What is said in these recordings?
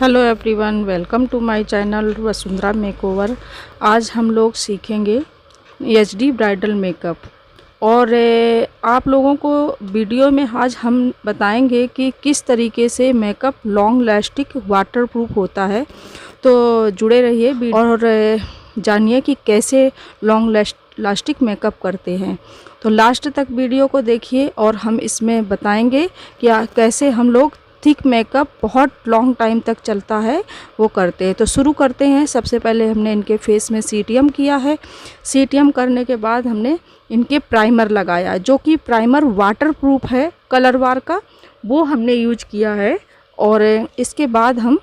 Hello everyone, welcome to my channel Vasundhara makeover. आज हम लोग सीखेंगे एचडी ब्राइडल मेकअप और आप लोगों को वीडियो में आज हम बताएंगे कि किस तरीके से मेकअप लॉन्ग लास्टिक वाटरप्रूफ होता है। तो जुड़े रहिए और जानिए कि कैसे लॉन्ग लास्टिक मेकअप करते हैं। तो लास्ट तक वीडियो को देखिए और हम इसमें बताएंगे कि कैसे हम लोग थिक मेकअप बहुत लॉन्ग टाइम तक चलता है वो करते हैं। तो शुरू करते हैं। सबसे पहले हमने इनके फेस में सीटीएम किया है। सीटीएम करने के बाद हमने इनके प्राइमर लगाया, जो कि प्राइमर वाटरप्रूफ है कलर वार का, वो हमने यूज किया है। और इसके बाद हम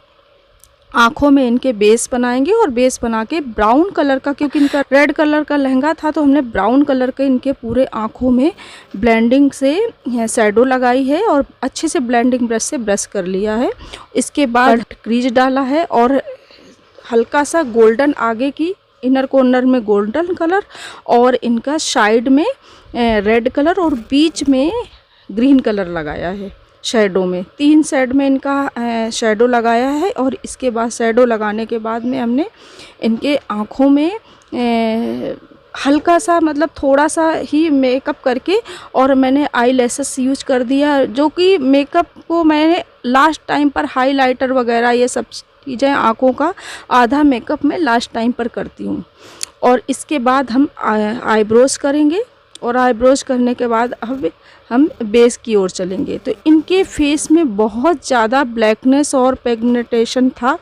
आँखों में इनके बेस बनाएंगे और बेस बना के ब्राउन कलर का, क्योंकि इनका रेड कलर का लहंगा था तो हमने ब्राउन कलर के इनके पूरे आँखों में ब्लेंडिंग से शैडो लगाई है और अच्छे से ब्लेंडिंग ब्रश से ब्रश कर लिया है। इसके बाद क्रीज डाला है और हल्का सा गोल्डन आगे की इनर कॉर्नर में गोल्डन कलर और इनका साइड में रेड कलर और बीच में ग्रीन कलर लगाया है। शैडो में 3 साइड में इनका शैडो लगाया है। और इसके बाद शैडो लगाने के बाद में हमने इनके आँखों में हल्का सा, मतलब थोड़ा सा ही मेकअप करके, और मैंने आई लैशेस यूज कर दिया, जो कि मेकअप को मैंने लास्ट टाइम पर हाइलाइटर वगैरह ये सब चीज़ें आँखों का आधा मेकअप मैं लास्ट टाइम पर करती हूँ। और इसके बाद हम आईब्रोज करेंगे और आईब्रोज करने के बाद अब हम बेस की ओर चलेंगे। तो इनके फेस में बहुत ज़्यादा ब्लैकनेस और पिगमेंटेशन था,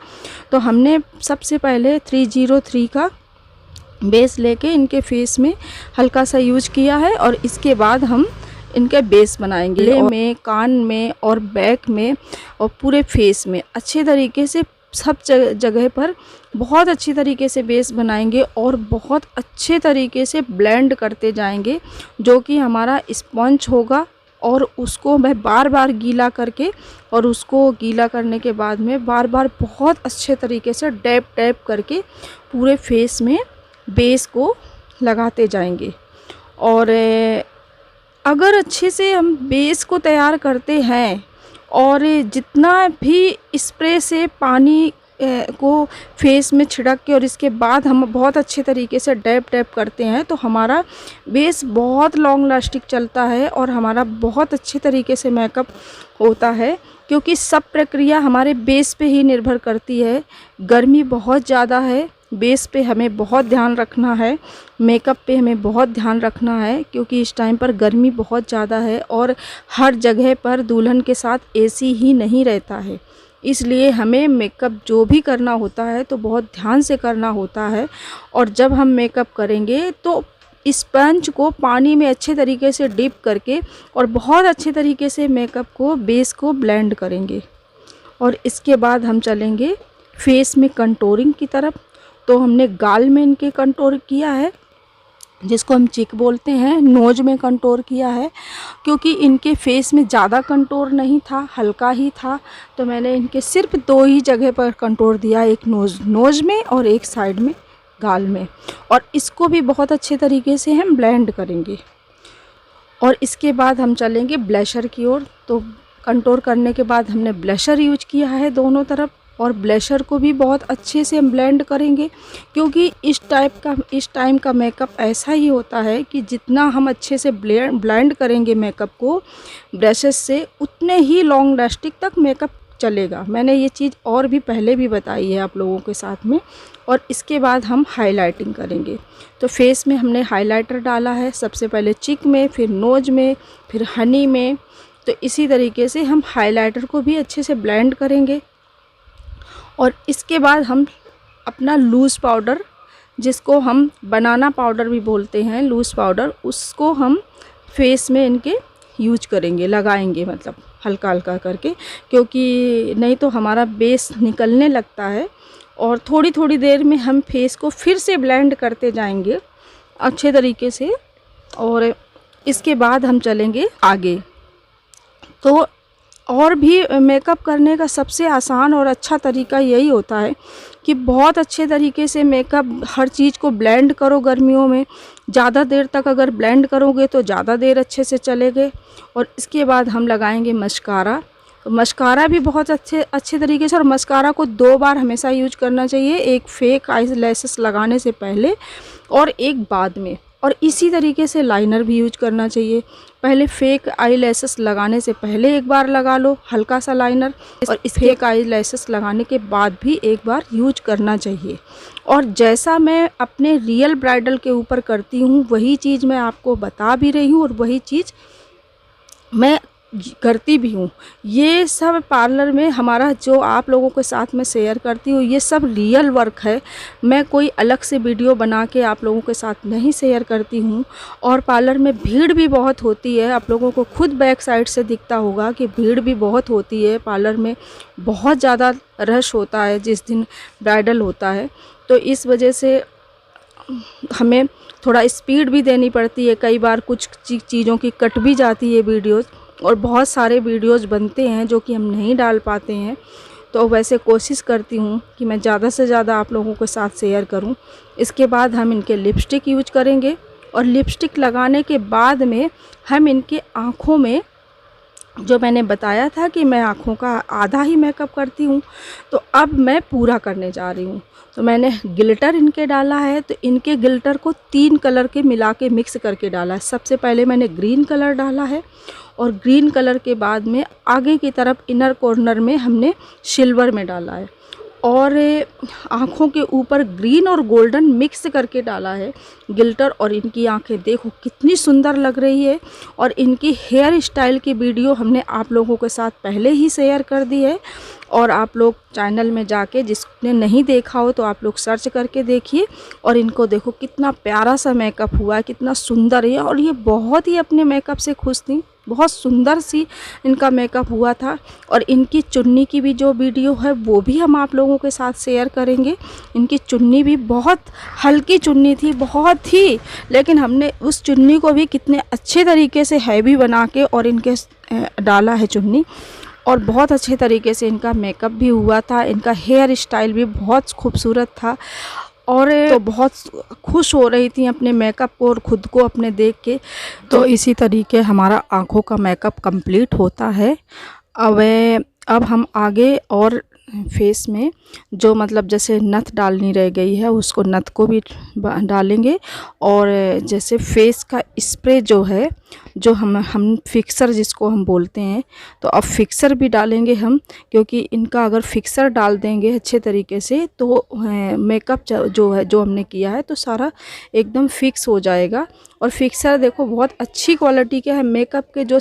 तो हमने सबसे पहले 303 का बेस लेके इनके फेस में हल्का सा यूज किया है। और इसके बाद हम इनके बेस बनाएंगे गले में, कान में और बैक में और पूरे फेस में अच्छे तरीके से सब जगह पर बहुत अच्छी तरीके से बेस बनाएंगे और बहुत अच्छे तरीके से ब्लेंड करते जाएंगे, जो कि हमारा स्पंज होगा। और उसको मैं बार बार गीला करके, और उसको गीला करने के बाद में बार बार बहुत अच्छे तरीके से डैप डैप करके पूरे फेस में बेस को लगाते जाएंगे। और अगर अच्छे से हम बेस को तैयार करते हैं और जितना भी स्प्रे से पानी को फेस में छिड़क के और इसके बाद हम बहुत अच्छे तरीके से डैप डैप करते हैं, तो हमारा बेस बहुत लॉन्ग लास्टिक चलता है और हमारा बहुत अच्छे तरीके से मेकअप होता है। क्योंकि सब प्रक्रिया हमारे बेस पे ही निर्भर करती है। गर्मी बहुत ज़्यादा है, बेस पे हमें बहुत ध्यान रखना है, मेकअप पे हमें बहुत ध्यान रखना है, क्योंकि इस टाइम पर गर्मी बहुत ज़्यादा है और हर जगह पर दुल्हन के साथ एसी ही नहीं रहता है। इसलिए हमें मेकअप जो भी करना होता है तो बहुत ध्यान से करना होता है। और जब हम मेकअप करेंगे तो स्पंज को पानी में अच्छे तरीके से डिप करके और बहुत अच्छे तरीके से मेकअप को, बेस को ब्लेंड करेंगे। और इसके बाद हम चलेंगे फेस में कंटूरिंग की तरफ। तो हमने गाल में इनके कंटूर किया है, जिसको हम चिक बोलते हैं। नोज में कंटूर किया है, क्योंकि इनके फेस में ज़्यादा कंटूर नहीं था, हल्का ही था, तो मैंने इनके सिर्फ 2 ही जगह पर कंटूर दिया, एक नोज में और एक साइड में गाल में। और इसको भी बहुत अच्छे तरीके से हम ब्लेंड करेंगे। और इसके बाद हम चलेंगे ब्लशर की ओर। तो कंटूर करने के बाद हमने ब्लशर यूज किया है दोनों तरफ, और ब्लशर को भी बहुत अच्छे से हम ब्लेंड करेंगे, क्योंकि इस टाइम का मेकअप ऐसा ही होता है कि जितना हम अच्छे से ब्लेंड करेंगे मेकअप को ब्रशेस से, उतने ही लॉन्ग लास्टिक तक मेकअप चलेगा। मैंने ये चीज़ और भी पहले भी बताई है आप लोगों के साथ में। और इसके बाद हम हाइलाइटिंग करेंगे। तो फेस में हमने हाइलाइटर डाला है, सबसे पहले चिक में, फिर नोज में, फिर हनी में। तो इसी तरीके से हम हाइलाइटर को भी अच्छे से ब्लेंड करेंगे। और इसके बाद हम अपना लूज़ पाउडर, जिसको हम बनाना पाउडर भी बोलते हैं, लूज़ पाउडर, उसको हम फेस में इनके यूज करेंगे, लगाएंगे, मतलब हल्का हल्का करके, क्योंकि नहीं तो हमारा बेस निकलने लगता है। और थोड़ी थोड़ी देर में हम फेस को फिर से ब्लेंड करते जाएंगे अच्छे तरीके से। और इसके बाद हम चलेंगे आगे। तो और भी मेकअप करने का सबसे आसान और अच्छा तरीका यही होता है कि बहुत अच्छे तरीके से मेकअप, हर चीज़ को ब्लेंड करो। गर्मियों में ज़्यादा देर तक अगर ब्लेंड करोगे तो ज़्यादा देर अच्छे से चलेगे। और इसके बाद हम लगाएंगे मस्कारा। मस्कारा भी बहुत अच्छे तरीके से, और मस्कारा को 2 बार हमेशा यूज करना चाहिए, एक फेक आई लैशेस लगाने से पहले और एक बाद में। और इसी तरीके से लाइनर भी यूज करना चाहिए। पहले फेक आई लैशेस लगाने से पहले एक बार लगा लो हल्का सा लाइनर, और इस फेक आई लैशेस लगाने के बाद भी एक बार यूज करना चाहिए। और जैसा मैं अपने रियल ब्राइडल के ऊपर करती हूँ वही चीज़ मैं आपको बता भी रही हूँ, और वही चीज़ मैं करती भी हूँ। ये सब पार्लर में हमारा जो आप लोगों के साथ में शेयर करती हूँ ये सब रियल वर्क है। मैं कोई अलग से वीडियो बना के आप लोगों के साथ नहीं शेयर करती हूँ। और पार्लर में भीड़ भी बहुत होती है, आप लोगों को खुद बैक साइड से दिखता होगा कि भीड़ भी बहुत होती है पार्लर में, बहुत ज़्यादा रश होता है जिस दिन ब्राइडल होता है। तो इस वजह से हमें थोड़ा स्पीड भी देनी पड़ती है, कई बार कुछ चीज़ों की कट भी जाती है वीडियोज़, और बहुत सारे वीडियोज़ बनते हैं जो कि हम नहीं डाल पाते हैं। तो वैसे कोशिश करती हूँ कि मैं ज़्यादा से ज़्यादा आप लोगों के साथ शेयर करूँ। इसके बाद हम इनके लिपस्टिक यूज करेंगे, और लिपस्टिक लगाने के बाद में हम इनके आँखों में, जो मैंने बताया था कि मैं आँखों का आधा ही मेकअप करती हूँ, तो अब मैं पूरा करने जा रही हूँ। तो मैंने गिल्टर इनके डाला है, तो इनके गिल्टर को 3 कलर के मिला के मिक्स करके डाला है। सबसे पहले मैंने ग्रीन कलर डाला है, और ग्रीन कलर के बाद में आगे की तरफ इनर कॉर्नर में हमने सिल्वर में डाला है, और आँखों के ऊपर ग्रीन और गोल्डन मिक्स करके डाला है गिल्टर। और इनकी आंखें देखो कितनी सुंदर लग रही है। और इनकी हेयर स्टाइल की वीडियो हमने आप लोगों के साथ पहले ही शेयर कर दी है, और आप लोग चैनल में जाके जिसने नहीं देखा हो तो आप लोग सर्च करके देखिए। और इनको देखो कितना प्यारा सा मेकअप हुआ है, कितना सुंदर है, और ये बहुत ही अपने मेकअप से खुश थी, बहुत सुंदर सी इनका मेकअप हुआ था। और इनकी चुन्नी की भी जो वीडियो है वो भी हम आप लोगों के साथ शेयर करेंगे। इनकी चुन्नी भी बहुत हल्की चुन्नी थी, बहुत ही, लेकिन हमने उस चुन्नी को भी कितने अच्छे तरीके से हैवी बना के और इनके डाला है चुन्नी, और बहुत अच्छे तरीके से इनका मेकअप भी हुआ था। इनका हेयर स्टाइल भी बहुत खूबसूरत था, और तो बहुत खुश हो रही थी अपने मेकअप को और ख़ुद को अपने देख के। तो इसी तरीके हमारा आँखों का मेकअप कंप्लीट होता है। अब हम आगे और फेस में जो मतलब जैसे नथ डालनी रह गई है उसको नथ को भी डालेंगे, और जैसे फेस का स्प्रे जो है, जो हम फिक्सर जिसको हम बोलते हैं, तो अब फिक्सर भी डालेंगे हम, क्योंकि इनका अगर फिक्सर डाल देंगे अच्छे तरीके से तो मेकअप जो है जो हमने किया है तो सारा एकदम फिक्स हो जाएगा। और फिक्सर देखो बहुत अच्छी क्वालिटी के है। मेकअप के जो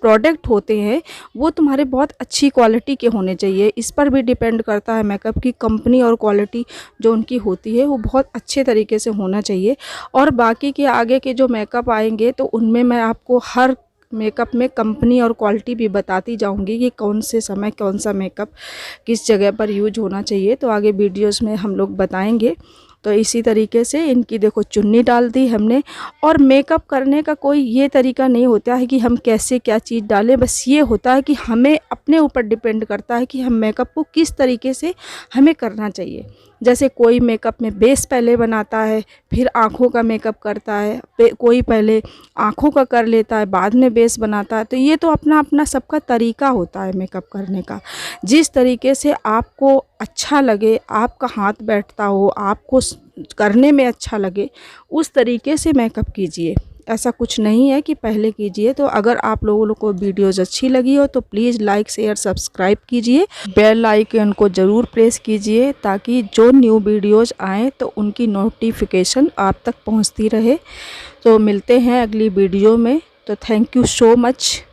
प्रोडक्ट होते हैं वो तुम्हारे बहुत अच्छी क्वालिटी के होने चाहिए, इस पर भी डिपेंड करता है मेकअप की कंपनी और क्वालिटी जो उनकी होती है वो बहुत अच्छे तरीके से होना चाहिए। और बाकी के आगे के जो मेकअप आएंगे तो उनमें मैं आपको हर मेकअप में कंपनी और क्वालिटी भी बताती जाऊंगी कि कौन से समय कौन सा मेकअप किस जगह पर यूज होना चाहिए, तो आगे वीडियोस में हम लोग बताएंगे। तो इसी तरीके से इनकी देखो चुन्नी डाल दी हमने। और मेकअप करने का कोई ये तरीका नहीं होता है कि हम कैसे क्या चीज़ डालें, बस ये होता है कि हमें अपने ऊपर डिपेंड करता है कि हम मेकअप को किस तरीके से हमें करना चाहिए। जैसे कोई मेकअप में बेस पहले बनाता है फिर आँखों का मेकअप करता है, कोई पहले आँखों का कर लेता है बाद में बेस बनाता है। तो ये तो अपना अपना सबका तरीका होता है मेकअप करने का। जिस तरीके से आपको अच्छा लगे, आपका हाथ बैठता हो, आपको करने में अच्छा लगे, उस तरीके से मेकअप कीजिए। ऐसा कुछ नहीं है कि पहले कीजिए। तो अगर आप लोगों को वीडियोज़ अच्छी लगी हो तो प्लीज़ लाइक शेयर सब्सक्राइब कीजिए, बेल आइकन को ज़रूर प्रेस कीजिए ताकि जो न्यू वीडियोज़ आएँ तो उनकी नोटिफिकेशन आप तक पहुंचती रहे। तो मिलते हैं अगली वीडियो में। तो थैंक यू सो मच।